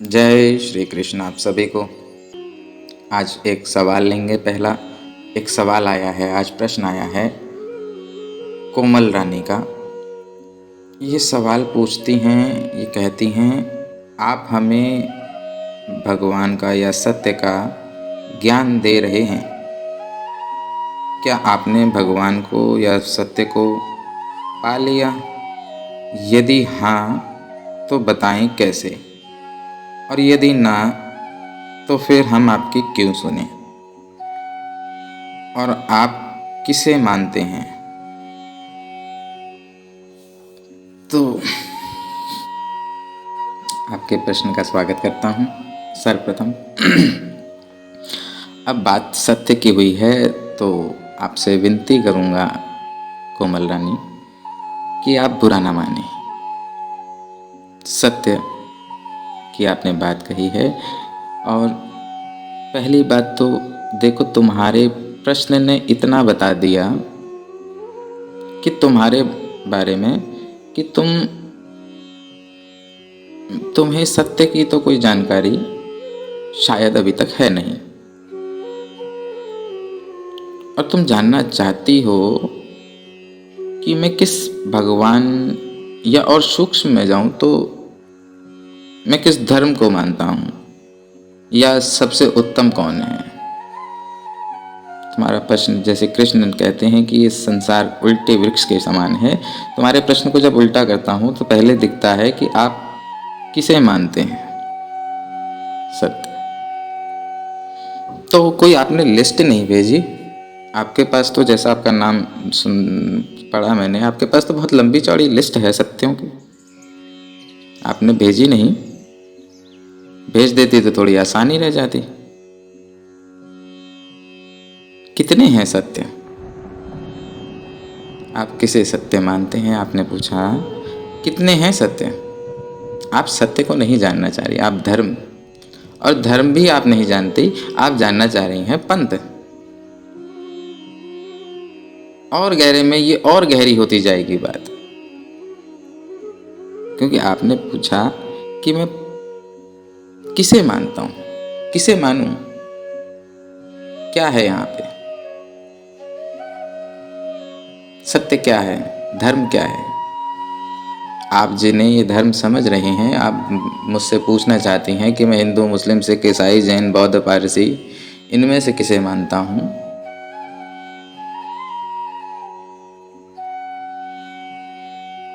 जय श्री कृष्ण। आप सभी को आज एक सवाल लेंगे। पहला एक सवाल आया है, आज प्रश्न आया है कोमल रानी का। ये सवाल पूछती हैं, ये कहती हैं, आप हमें भगवान का या सत्य का ज्ञान दे रहे हैं, क्या आपने भगवान को या सत्य को पा लिया? यदि हाँ तो बताएं कैसे, और यदि ना तो फिर हम आपकी क्यों सुने, और आप किसे मानते हैं? तो आपके प्रश्न का स्वागत करता हूँ सर्वप्रथम। अब बात सत्य की हुई है तो आपसे विनती करूँगा कोमल रानी कि आप बुरा ना माने। सत्य की आपने बात कही है, और पहली बात तो देखो, तुम्हारे प्रश्न ने इतना बता दिया कि तुम्हारे बारे में कि तुम्हें सत्य की तो कोई जानकारी शायद अभी तक है नहीं, और तुम जानना चाहती हो कि मैं किस भगवान, या और सूक्ष्म में जाऊं तो मैं किस धर्म को मानता हूं, या सबसे उत्तम कौन है। तुम्हारा प्रश्न, जैसे कृष्ण कहते हैं कि ये संसार उल्टे वृक्ष के समान है, तुम्हारे प्रश्न को जब उल्टा करता हूं तो पहले दिखता है कि आप किसे मानते हैं। सत्य तो कोई आपने लिस्ट नहीं भेजी आपके पास, तो जैसा आपका नाम पढ़ा मैंने, आपके पास तो बहुत लंबी चौड़ी लिस्ट है सत्यों की, आपने भेजी नहीं। भेज देती तो थोड़ी आसानी रह जाती। कितने हैं सत्य? आप किसे सत्य मानते हैं, आपने पूछा। कितने हैं सत्य? आप सत्य को नहीं जानना चाह रही, आप धर्म, और धर्म भी आप नहीं जानती, आप जानना चाह रही हैं पंथ। और गहरे में ये और गहरी होती जाएगी बात, क्योंकि आपने पूछा कि मैं किसे मानता हूं, किसे मानूं, क्या है यहां पे, सत्य क्या है, धर्म क्या है। आप जिन्हें ये धर्म समझ रहे हैं, आप मुझसे पूछना चाहती हैं कि मैं हिंदू, मुस्लिम, सिख, ईसाई, जैन, बौद्ध, पारसी, इनमें से किसे मानता हूं।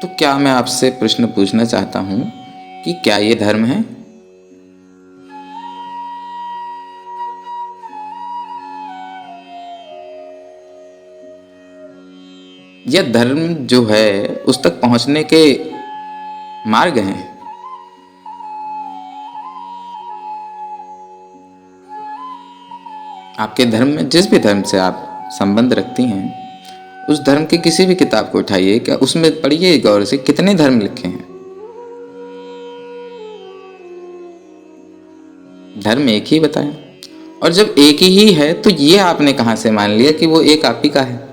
तो क्या मैं आपसे प्रश्न पूछना चाहता हूं कि क्या ये धर्म है? यह धर्म जो है उस तक पहुंचने के मार्ग हैं। आपके धर्म में, जिस भी धर्म से आप संबंध रखती हैं, उस धर्म की किसी भी किताब को उठाइए, क्या उसमें पढ़िए गौर से, कितने धर्म लिखे हैं। धर्म एक ही बताया, और जब एक ही है तो ये आपने कहां से मान लिया कि वो एक आप ही का है?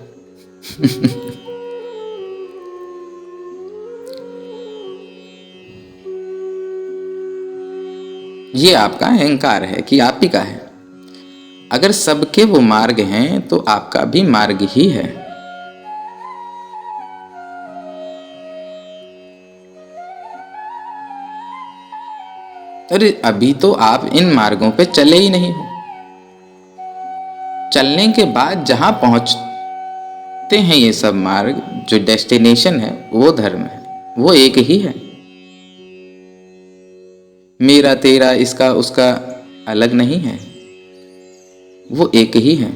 ये आपका अहंकार है कि आप ही का है। अगर सबके वो मार्ग हैं तो आपका भी मार्ग ही है। अरे अभी तो आप इन मार्गों पे चले ही नहीं हो। चलने के बाद जहां पहुंचते हैं ये सब मार्ग, जो डेस्टिनेशन है, वो धर्म है, वो एक ही है। मेरा तेरा, इसका उसका अलग नहीं है, वो एक ही है।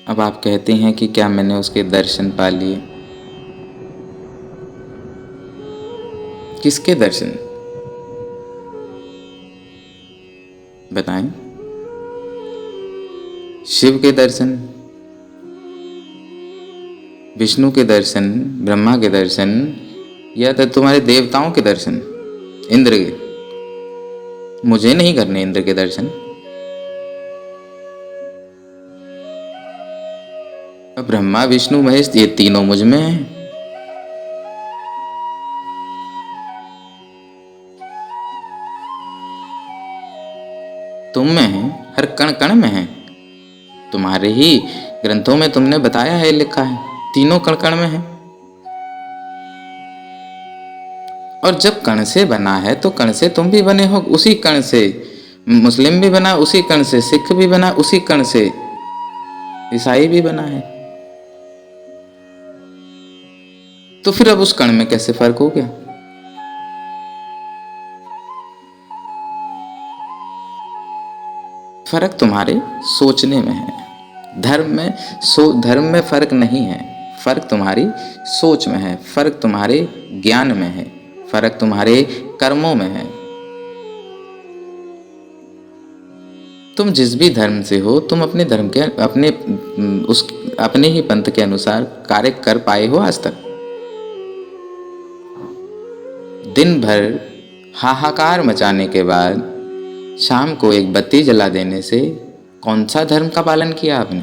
अब आप कहते हैं कि क्या मैंने उसके दर्शन पा लिए? किसके दर्शन बताएं? शिव के दर्शन, विष्णु के दर्शन, ब्रह्मा के दर्शन, या तो तुम्हारे देवताओं के दर्शन, इंद्र के? मुझे नहीं करने इंद्र के दर्शन। ब्रह्मा, विष्णु, महेश, ये तीनों मुझ में हैं। तुम में है, हर कण कण में है। तुम्हारे ही ग्रंथों में तुमने बताया है, लिखा है, तीनों कण कण में है। और जब कण से बना है तो कण से तुम भी बने हो, उसी कण से मुस्लिम भी बना, उसी कण से सिख भी बना, उसी कण से ईसाई भी बना है। तो फिर अब उस कण में कैसे फर्क हो गया? फर्क तुम्हारे सोचने में है। धर्म में फर्क नहीं है, फर्क तुम्हारी सोच में है, फर्क तुम्हारे ज्ञान में है, फर्क तुम्हारे कर्मों में है। तुम जिस भी धर्म से हो, तुम अपने धर्म के अपने ही पंथ के अनुसार कार्य कर पाए हो आज तक? दिन भर हाहाकार मचाने के बाद शाम को एक बत्ती जला देने से कौन सा धर्म का पालन किया आपने?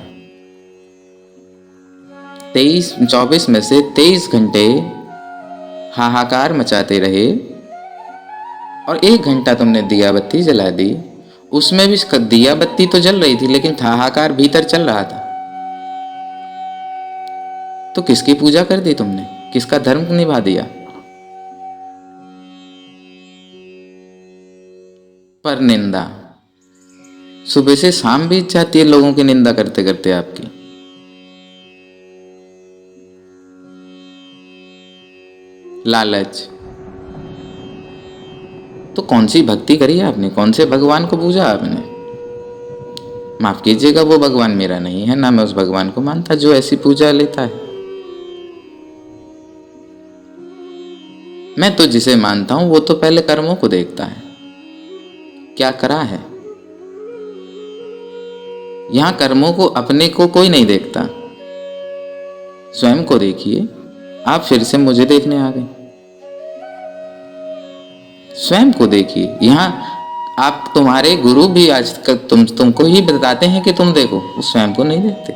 24 में से 23 घंटे हाहाकार मचाते रहे और 1 घंटा तुमने दिया बत्ती जला दी। उसमें भी दिया बत्ती तो जल रही थी, लेकिन हाहाकार भीतर चल रहा था। तो किसकी पूजा कर दी तुमने? किसका धर्म निभा दिया? पर निंदा सुबह से शाम बीत जाती है लोगों की निंदा करते करते आपकी। लालच। तो कौन सी भक्ति करी आपने? कौन से भगवान को पूजा आपने? माफ कीजिएगा, वो भगवान मेरा नहीं है, ना मैं उस भगवान को मानता जो ऐसी पूजा लेता है। मैं तो जिसे मानता हूं वो तो पहले कर्मों को देखता है, क्या करा है। यहां कर्मों को, अपने को कोई नहीं देखता। स्वयं को देखिए। आप फिर से मुझे देखने आ गए। स्वयं को देखिए। यहां आप, तुम्हारे गुरु भी आज तक तुमको ही बताते हैं कि तुम देखो, वो स्वयं को नहीं देखते।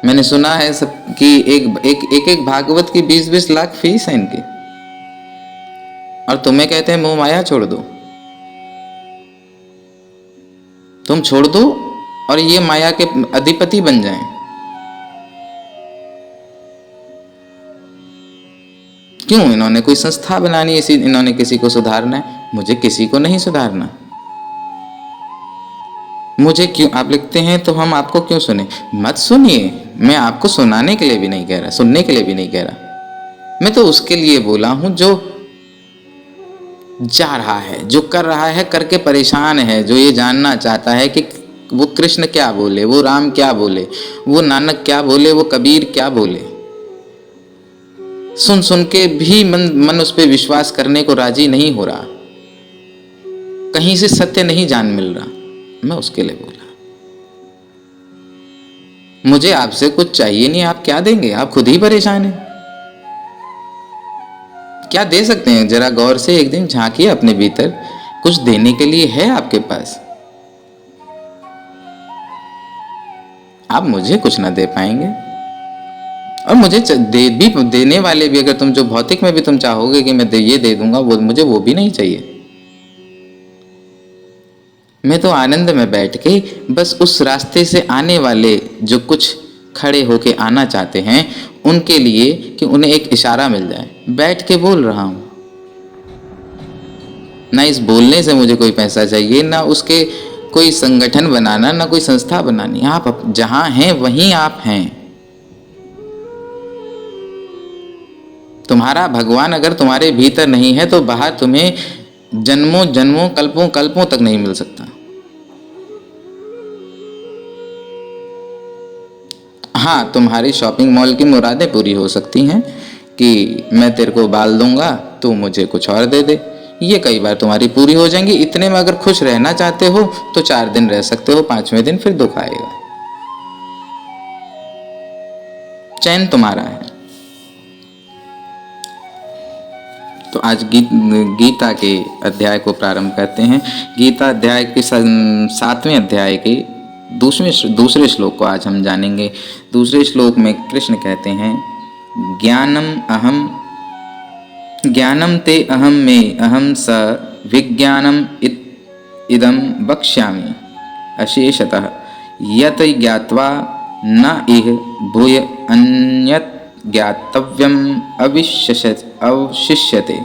मैंने सुना है सब कि एक भागवत की 20-20 लाख फीस है इनकी, और तुम्हें कहते हैं मोह माया छोड़ दो। तुम छोड़ दो और ये माया के अधिपति बन जाएं। क्यों? इन्होंने कोई संस्था बनानी है, इन्होंने किसी को सुधारना है। मुझे किसी को नहीं सुधारना। मुझे क्यों आप लिखते हैं तो हम आपको क्यों सुने? मत सुनिए। मैं आपको सुनाने के लिए भी नहीं कह रहा, सुनने के लिए भी नहीं कह रहा। मैं तो उसके लिए बोला हूं जो जा रहा है, जो कर रहा है, करके परेशान है, जो ये जानना चाहता है कि वो कृष्ण क्या बोले, वो राम क्या बोले, वो नानक क्या बोले, वो कबीर क्या बोले। सुन सुन के भी मन उस पर विश्वास करने को राजी नहीं हो रहा। कहीं से सत्य नहीं जान मिल रहा। मैं उसके लिए बोला। मुझे आपसे कुछ चाहिए नहीं। आप क्या देंगे? आप खुद ही परेशान हैं। क्या दे सकते हैं? जरा गौर से एक दिन झांकिए अपने भीतर। कुछ देने के लिए है आपके पास? आप मुझे कुछ ना दे पाएंगे, और मुझे देने वाले भी, अगर तुम जो भौतिक में भी तुम चाहोगे कि मैं ये दे दूंगा, वो भी नहीं चाहिए। मैं तो आनंद में बैठ के बस उस रास्ते से आने वाले जो कुछ खड़े होके आना चाहते हैं उनके लिए, कि उन्हें एक इशारा मिल जाए, बैठ के बोल रहा हूं। ना इस बोलने से मुझे कोई पैसा चाहिए, ना उसके कोई संगठन बनाना, ना कोई संस्था बनानी। आप जहां हैं वहीं आप हैं। तुम्हारा भगवान अगर तुम्हारे भीतर नहीं है तो बाहर तुम्हें जन्मों जन्मों कल्पों कल्पों तक नहीं मिल सकता। हाँ, तुम्हारी शॉपिंग मॉल की मुरादें पूरी हो सकती हैं कि मैं तेरे को बाल दूंगा, तू मुझे कुछ और दे दे। ये कई बार तुम्हारी पूरी हो जाएंगी। इतने में अगर खुश रहना चाहते हो तो 4 दिन रह सकते हो, 5वें दिन फिर दुख आएगा। चैन तुम्हारा है। तो आज गीता के अध्याय को प्रारंभ करते हैं। गीता अध्याय के 7वें अध्याय के दूसरे श्लोक को आज हम जानेंगे। दूसरे श्लोक में कृष्ण कहते हैं, ज्ञानम अहम ज्ञानम ते अहम में अहम स विज्ञानम इदम वक्ष्यामि अशेषतः यत ज्ञात्वा न इह भूय अन्यत् ज्ञातव्यम अवशिष्यते।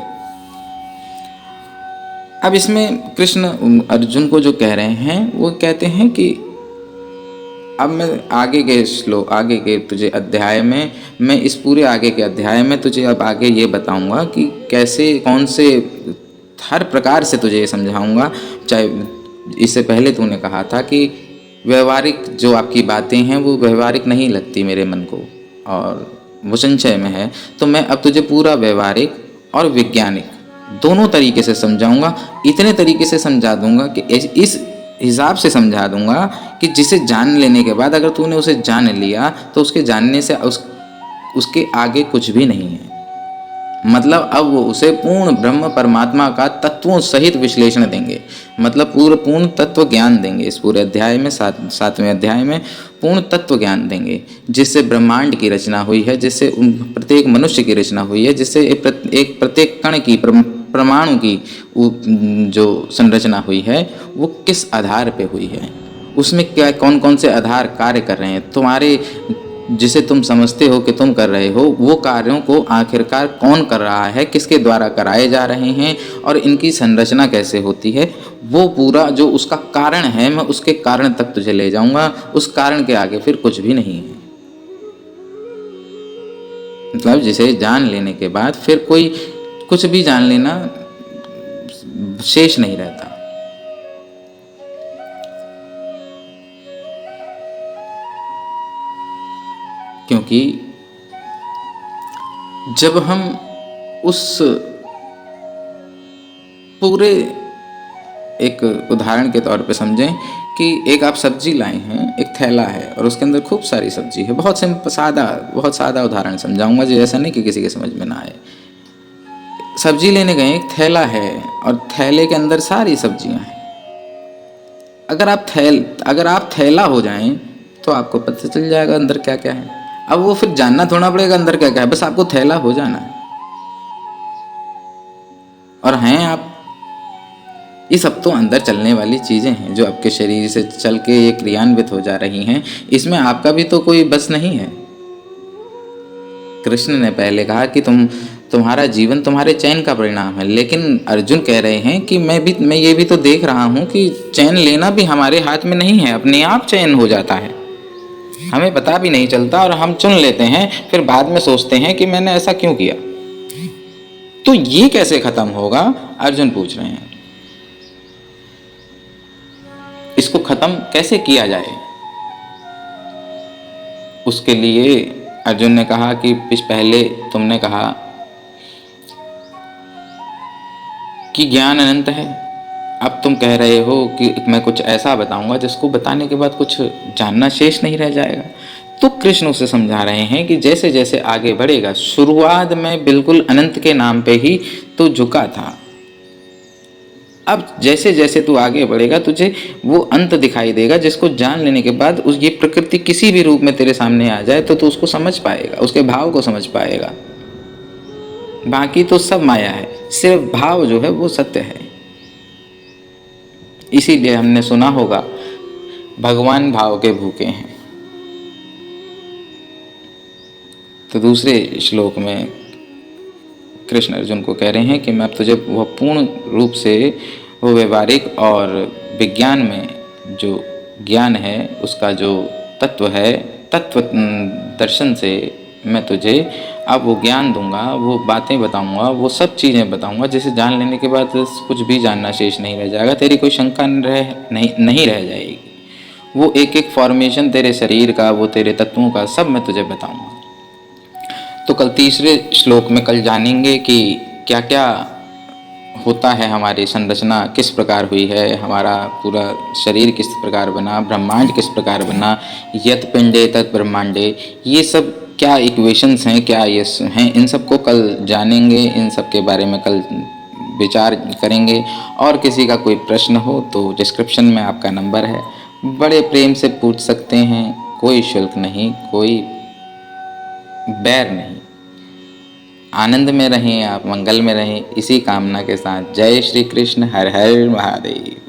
अब इसमें कृष्ण अर्जुन को जो कह रहे हैं वो कहते हैं कि अब मैं आगे के तुझे अध्याय में, मैं इस पूरे आगे के अध्याय में तुझे अब आगे ये बताऊंगा कि कैसे, कौन से, हर प्रकार से तुझे ये समझाऊंगा। चाहे इससे पहले तूने कहा था कि व्यवहारिक जो आपकी बातें हैं वो व्यवहारिक नहीं लगती मेरे मन को और वो संशय में है, तो मैं अब तुझे पूरा व्यवहारिक और वैज्ञानिक दोनों तरीके से समझाऊंगा। इतने तरीके से समझा दूंगा कि इस हिसाब से समझा दूंगा कि जिसे जान लेने के बाद अगर तूने उसे जान लिया तो उसके जानने से उसके आगे कुछ भी नहीं है। मतलब अब वो उसे पूर्ण ब्रह्म परमात्मा का तत्वों सहित विश्लेषण देंगे, मतलब पूर्ण तत्व ज्ञान देंगे। इस पूरे अध्याय में, सातवें अध्याय में पूर्ण तत्व ज्ञान देंगे, जिससे ब्रह्मांड की रचना हुई है, जिससे प्रत्येक मनुष्य की रचना हुई है, जिससे एक प्रत्येक कण की, परमाणु की जो संरचना हुई है वो किस आधार पे हुई है, उसमें क्या कौन कौन से आधार कार्य कर रहे हैं। तुम्हारे जिसे तुम समझते हो कि तुम कर रहे हो वो कार्यों को आखिरकार कौन कर रहा है, किसके द्वारा कराए जा रहे हैं और इनकी संरचना कैसे होती है, वो पूरा जो उसका कारण है मैं उसके कारण तक तुझे ले जाऊंगा। उस कारण के आगे फिर कुछ भी नहीं है। मतलब जिसे जान लेने के बाद फिर कोई कुछ भी जान लेना शेष नहीं रहता। क्योंकि जब हम उस पूरे, एक उदाहरण के तौर पे समझें कि एक आप सब्जी लाए हैं, एक थैला है और उसके अंदर खूब सारी सब्जी है। बहुत सादा उदाहरण समझाऊंगा जो ऐसा नहीं कि किसी के समझ में ना आए। सब्जी लेने गए, एक थैला है और थैले के अंदर सारी सब्जियां हैं। अगर आप थैला हो जाएं तो आपको पता चल जाएगा अंदर क्या क्या है। अब वो फिर जानना थोड़ा पड़ेगा अंदर क्या क्या है, बस आपको थैला हो जाना है। और हैं आप, ये सब तो अंदर चलने वाली चीजें हैं जो आपके शरीर से चल के ये क्रियान्वित हो जा रही हैं। इसमें आपका भी तो कोई बस नहीं है। कृष्ण ने पहले कहा कि तुम्हारा जीवन तुम्हारे चयन का परिणाम है, लेकिन अर्जुन कह रहे हैं कि मैं ये भी तो देख रहा हूं कि चयन लेना भी हमारे हाथ में नहीं है, अपने आप चयन हो जाता है, हमें पता भी नहीं चलता और हम चुन लेते हैं, फिर बाद में सोचते हैं कि मैंने ऐसा क्यों किया। तो ये कैसे खत्म होगा, अर्जुन पूछ रहे हैं। इसको खत्म कैसे किया जाए, उसके लिए अर्जुन ने कहा कि पहले तुमने कहा कि ज्ञान अनंत है, अब तुम कह रहे हो कि मैं कुछ ऐसा बताऊंगा जिसको बताने के बाद कुछ जानना शेष नहीं रह जाएगा। तो कृष्ण उसे समझा रहे हैं कि जैसे जैसे आगे बढ़ेगा, शुरुआत में बिल्कुल अनंत के नाम पे ही तो झुका था, अब जैसे जैसे तू आगे बढ़ेगा तुझे वो अंत दिखाई देगा, जिसको जान लेने के बाद ये प्रकृति किसी भी रूप में तेरे सामने आ जाए तो तू उसको समझ पाएगा, उसके भाव को समझ पाएगा। बाकी तो सब माया है, सिर्फ भाव जो है वो सत्य है। इसीलिए हमने सुना होगा भगवान भाव के भूखे हैं। तो दूसरे श्लोक में कृष्ण अर्जुन को कह रहे हैं कि मैं अब तुझे वह पूर्ण रूप से वो व्यवहारिक और विज्ञान में जो ज्ञान है उसका जो तत्व है, तत्व दर्शन से मैं तुझे अब वो ज्ञान दूंगा, वो बातें बताऊंगा, वो सब चीज़ें बताऊंगा जिसे जान लेने के बाद कुछ भी जानना शेष नहीं रह जाएगा, तेरी कोई शंका नहीं रह जाएगी। वो एक एक फॉर्मेशन तेरे शरीर का, वो तेरे तत्वों का सब मैं तुझे बताऊंगा। तो कल तीसरे श्लोक में कल जानेंगे कि क्या क्या होता है, हमारी संरचना किस प्रकार हुई है, हमारा पूरा शरीर किस प्रकार बना, ब्रह्मांड किस प्रकार बना, यत पिंडे तत् ब्रह्मांडे, ये सब क्या इक्वेशंस हैं, क्या ये हैं, इन सब को कल जानेंगे, इन सब के बारे में कल विचार करेंगे। और किसी का कोई प्रश्न हो तो डिस्क्रिप्शन में आपका नंबर है, बड़े प्रेम से पूछ सकते हैं, कोई शुल्क नहीं, कोई बैर नहीं। आनंद में रहें आप, मंगल में रहें, इसी कामना के साथ जय श्री कृष्ण, हर हर महादेव।